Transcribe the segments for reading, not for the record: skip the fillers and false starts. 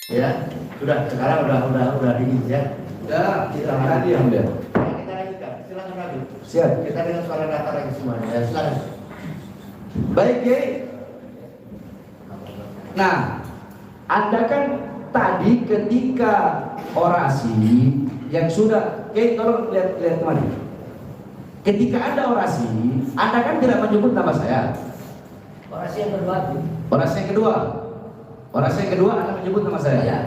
Ya, sekarang udah dingin ya. Udah, kita tadi yang dia. Kita lanjutkan, silakan lagi. Siap. Kita dengar suara datar lagi semuanya. Ya, silakan. Baik, Kiai. Nah, Anda kan tadi ketika orasi yang sudah, Kiai tolong lihat kembali. Ketika Anda orasi, Anda kan tidak menyebut nama saya. Orasi yang kedua. Orasi yang kedua. Orasi yang kedua Anda menyebut nama saya. Ya,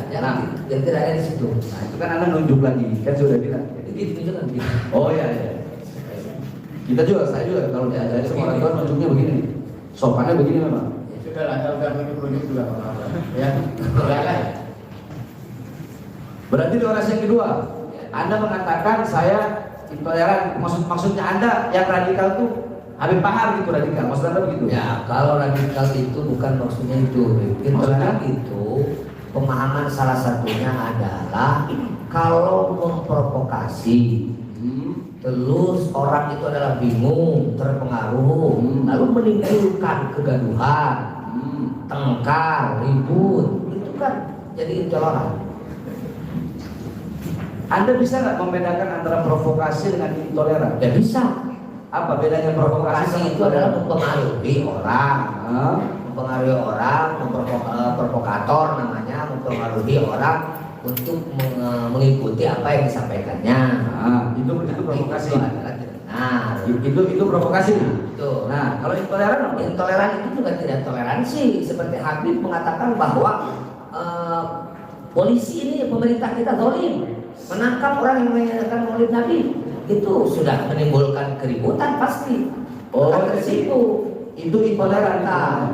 yang tidak ada di situ. Nah, itu kan Anda nunjuk lagi, kan sudah bilang. Itu ditunjukkan gitu. Oh iya. Kita juga, saya juga kalau diajari sama orang tua nunjuknya begini. Sopannya begini memang. Ya, sudah lah, udah nunjuk juga apa-apa. Ya, silakan. Berarti di orasi yang kedua, Anda mengatakan saya intoleran. Maksudnya Anda yang radikal tuh Habib Bahar gitu radikal. Maksud Anda begitu? Ya, kalau radikal itu bukan maksudnya itu. Intoleran itu pemahaman salah satunya adalah kalau memprovokasi, terus orang itu adalah bingung, terpengaruh, lalu menimbulkan kegaduhan, tengkar, ribut, itu kan jadi intoleran. Anda bisa nggak membedakan antara provokasi dengan intoleran? Ya bisa. Apa bedanya Provokasi itu adalah mempengaruhi orang, provokator namanya, mempengaruhi orang untuk mengikuti apa yang disampaikannya. Nah, itu provokasi. Itu provokasi. Nah, kalau intoleran itu juga tidak toleransi. Seperti Habib mengatakan bahwa polisi ini pemerintah kita zalim, menangkap orang yang menyanyikan maulid Nabi. Itu sudah menimbulkan keributan pasti. Akan tersipu. Itu intoleran.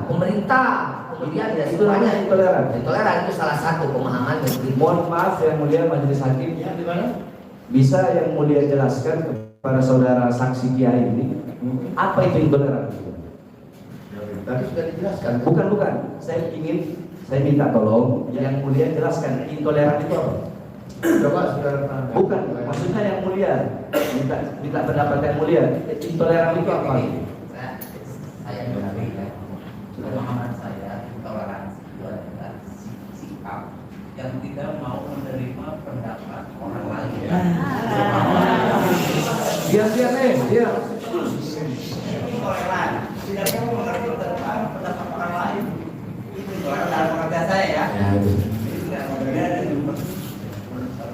Pemerintah kemudian ya itu namanya intoleran. Intoleran itu salah satu pemahaman. Mohon maaf yang mulia majelis hakim. Ya, gimana? Bisa yang mulia jelaskan kepada saudara saksi kiai ini apa itu intoleran? Tadi sudah dijelaskan. Bukan. Saya minta tolong yang mulia jelaskan intoleran itu apa? Coba saudara. Bukan, maksudnya yang mulia. Minta pendapat yang mulia. Intoleran itu apa? Saya mengerti ya. Pemahaman saya intoleransi itu adalah sikap yang tidak mau menerima pendapat orang lain. Diam. Intoleran tidak mau mengerti tentang pendapat orang lain. Itu intoleran dalam pengertian saya ya.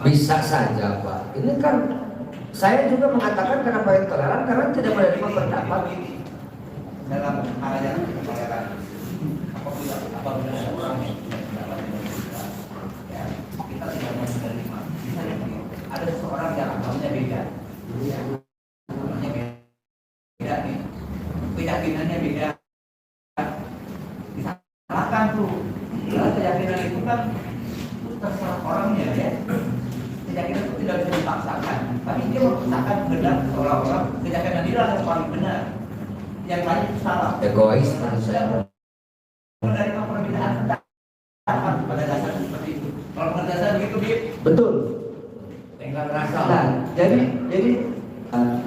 Bisa saja Pak. Ini kan saya juga mengatakan kenapa intoleran karena tidak menerima pendapat. Dalam hal yang intoleran, apabila orang yang pendapat yang berbeda, ya, kita tidak mau menerima. Bisa jadi ada seseorang yang agamanya beda, agamanya beda nih, keyakinannya beda, disalahkan tuh. Karena keyakinan itu kan terserah orangnya ya. Keyakinan itu tidak bisa dipaksakan, tapi dia memaksakan benar seolah-olah keyakinan dia adalah yang paling benar, yang lain itu salah. Egois menurut saya. Menerima perbedaan pendapat pada dasarnya seperti itu. Kalau pada dasar begitu dia Betul. Tinggal rasa. Nah, jadi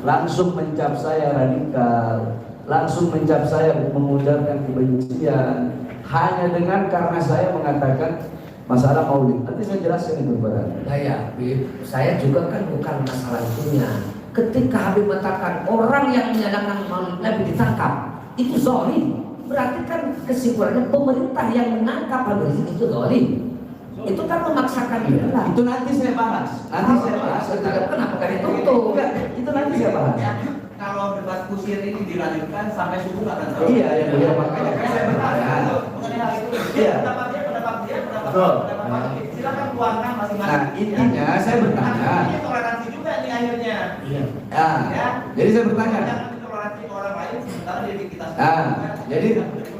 langsung mencap saya radikal, langsung mencap saya mengujarkan kebencian hanya dengan karena saya mengatakan masalah maulid. Nanti saya jelaskan itu kepada Anda. Nah ya, saya juga kan bukan masalah itunya. Ketika Habib mengatakan orang yang menyadangkan maulid Nabi ditangkap, itu zalim. Berarti kan kesimpulannya pemerintah yang menangkap Habib Rizik itu zalim. Itu kan memaksakan dia. Itu nanti saya bahas. Kenapa kan ditutup? Enggak, itu nanti saya bahas. ya, kalau debat kusir ini dilanjutkan sampai subuh akan tahu. Iya, yang mulia makanya saya bertanya. Mengenai hal itu, Iya. pendapat dia, pendapat Betul. Pak. Silakan tuangkan masing-masing. Nah, intinya saya bertanya. Ini toleransi juga nih akhirnya. Iya. Nah, jadi saya bertanya. Jangan toleransi ke orang lain sementara diri kita sendiri. Nah, jadi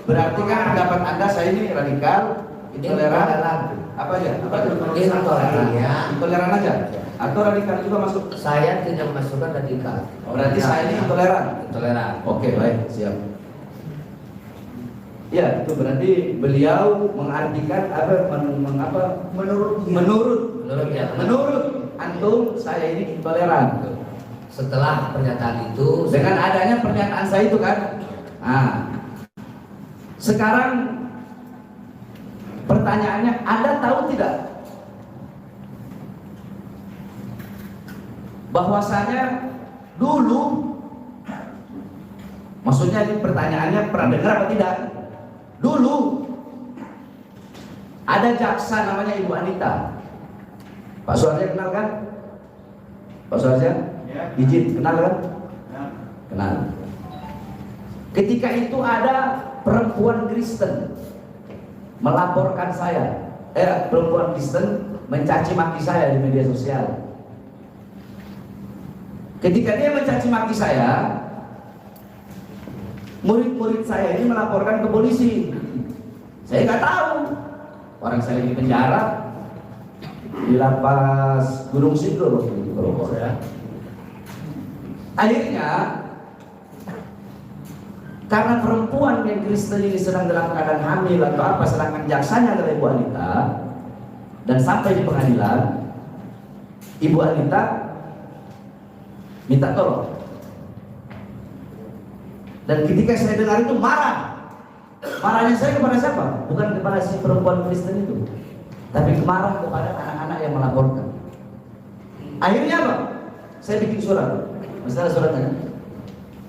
berarti kan pendapat Anda saya ini radikal, intoleran, apa aja? Apa itu? Intoleran ya. Intoleran aja. Atau radikal juga masuk? Saya tidak masukkan radikal. Berarti saya ini intoleran. Intoleran. Oke, baik, siap. Ya, itu berarti beliau mengartikan apa? Menurut antum saya ini intoleran. Setelah pernyataan itu, Dengan adanya pernyataan saya itu kan. Nah, sekarang Pertanyaannya, Anda tahu tidak bahwasanya dulu, maksudnya ini pertanyaannya pernah dengar apa tidak? Dulu ada jaksa namanya Ibu Anita. Pak Suharja kenal kan? Pak Suharja? Ya. Izin, kenal kan? Ya. Kenal. Ketika itu ada perempuan Kristen melaporkan saya, perempuan Kristen mencaci maki saya di media sosial. Ketika dia mencaci maki saya, murid-murid saya ini melaporkan ke polisi. Saya nggak tahu, orang saya di penjara di lapas Gunung Sindur waktu itu, kalau nggak salah. Akhirnya karena perempuan yang Kristen ini sedang dalam keadaan hamil atau apa, sedangkan jaksanya adalah Ibu Anita, dan sampai di pengadilan, Ibu Anita minta tolong. Dan ketika saya dengar itu marah. Marahnya saya kepada siapa? Bukan kepada si perempuan Kristen itu, tapi marah kepada anak-anak yang melaporkan. Akhirnya apa? Saya bikin surat. Masalah suratnya?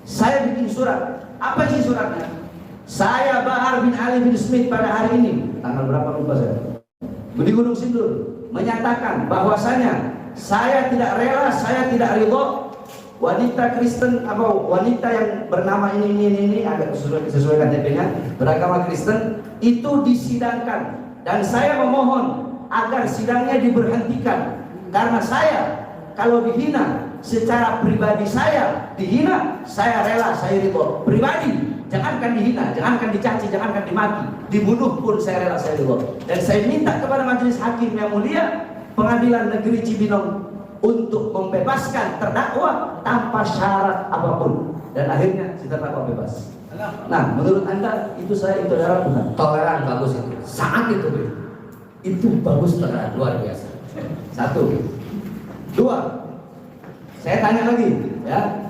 Saya bikin surat. Apa sih suratnya? Saya Bahar bin Ali bin Smith pada hari ini, tanggal berapa lupa saya, di Gunung Sindur, menyatakan bahwasanya saya tidak rela, saya tidak ridho wanita Kristen atau wanita yang bernama ini agak sesuai KTP-nya, beragama Kristen itu disidangkan, dan saya memohon agar sidangnya diberhentikan karena saya kalau dihina secara pribadi, saya dihina, saya rela, saya ridho pribadi. Jangankan dihina, jangankan dicaci, jangankan dimaki, dibunuh pun saya rela, saya ridho. Dan saya minta kepada majelis hakim yang mulia Pengadilan Negeri Cibinong untuk membebaskan terdakwa tanpa syarat apapun. Dan akhirnya si terdakwa bebas. Nah, menurut Anda itu saya intoleran bukan? Toleran bagus itu, sangat itu, Bro. Itu bagus, toleran, luar biasa. Satu. Dua, saya tanya lagi, ya.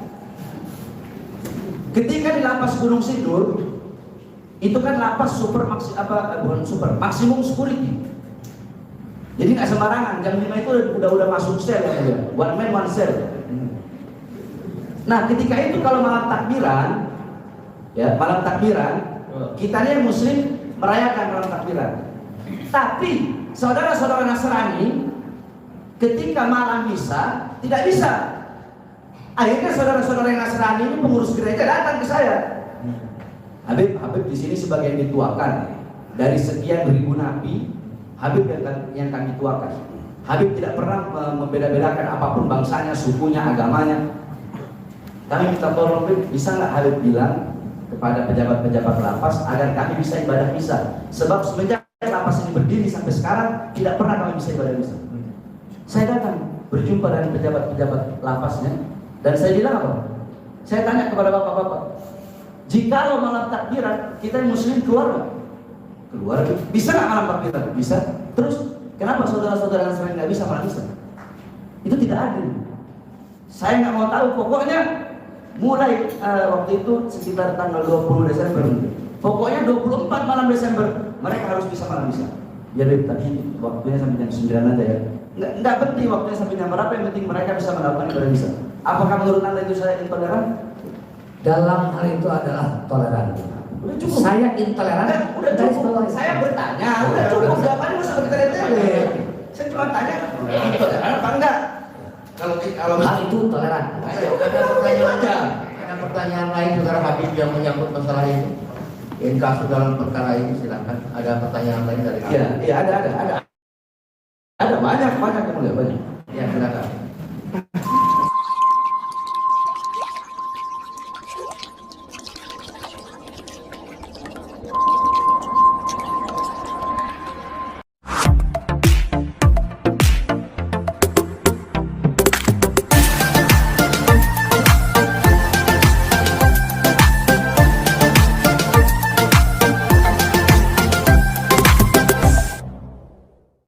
Ketika di lapas Gunung Sindur, itu kan lapas maksimum security. Jadi nggak sembarangan, jam 5 itu udah masuk sel ya, one man one cell. Nah, ketika itu kalau malam takbiran, ya malam takbiran, kita ini yang Muslim merayakan malam takbiran. Tapi saudara-saudara Nasrani ketika malam misa tidak bisa. Akhirnya saudara-saudara yang Nasrani ini pengurus gereja datang ke saya. Habib di sini sebagian dituakan dari sekian ribu nabi, Habib yang kami tuakan. Habib tidak pernah membeda-bedakan apapun bangsanya, sukunya, agamanya. Kami minta tolong, Habib, bisa nggak Habib bilang kepada pejabat-pejabat lapas agar kami bisa ibadah misa? Sebab semenjak lapas ini berdiri sampai sekarang tidak pernah kami bisa ibadah misa. Saya datang berjumpa dengan pejabat-pejabat lapasnya dan saya bilang apa? Saya tanya kepada bapak-bapak, jikalau malam takbiran kita yang Muslim keluar nggak? Keluar, bisa nggak malam takbiran? Bisa. Terus kenapa saudara-saudara Nasrani nggak bisa malam misa? Itu tidak adil. Saya nggak mau tahu, pokoknya mulai waktu itu sekitar tanggal 20 Desember, pokoknya 24 malam Desember mereka harus bisa malam misa. Ya Beb, tadi waktunya sampai jam 9 aja ya. Nggak penting waktunya sampai jam berapa, yang penting mereka bisa melakukan ibadah misa. Apakah menurut Anda itu saya intoleran? Dalam hal itu adalah toleran. Udah cukup. Saya intoleran. Udah cukup. Saya bertanya, udah cukup. Jawabannya nggak usah bertele-tele. Saya cuma tanya, intoleran apa enggak? Kalau Hal itu toleran. Ada pertanyaan aja. Ada pertanyaan lain saudara Habib yang menyangkut masalah itu. Kasus dalam perkara ini silakan. Ada pertanyaan lain dari Iya, ada. Ada banyak yang mulia, banyak. Ya silakan.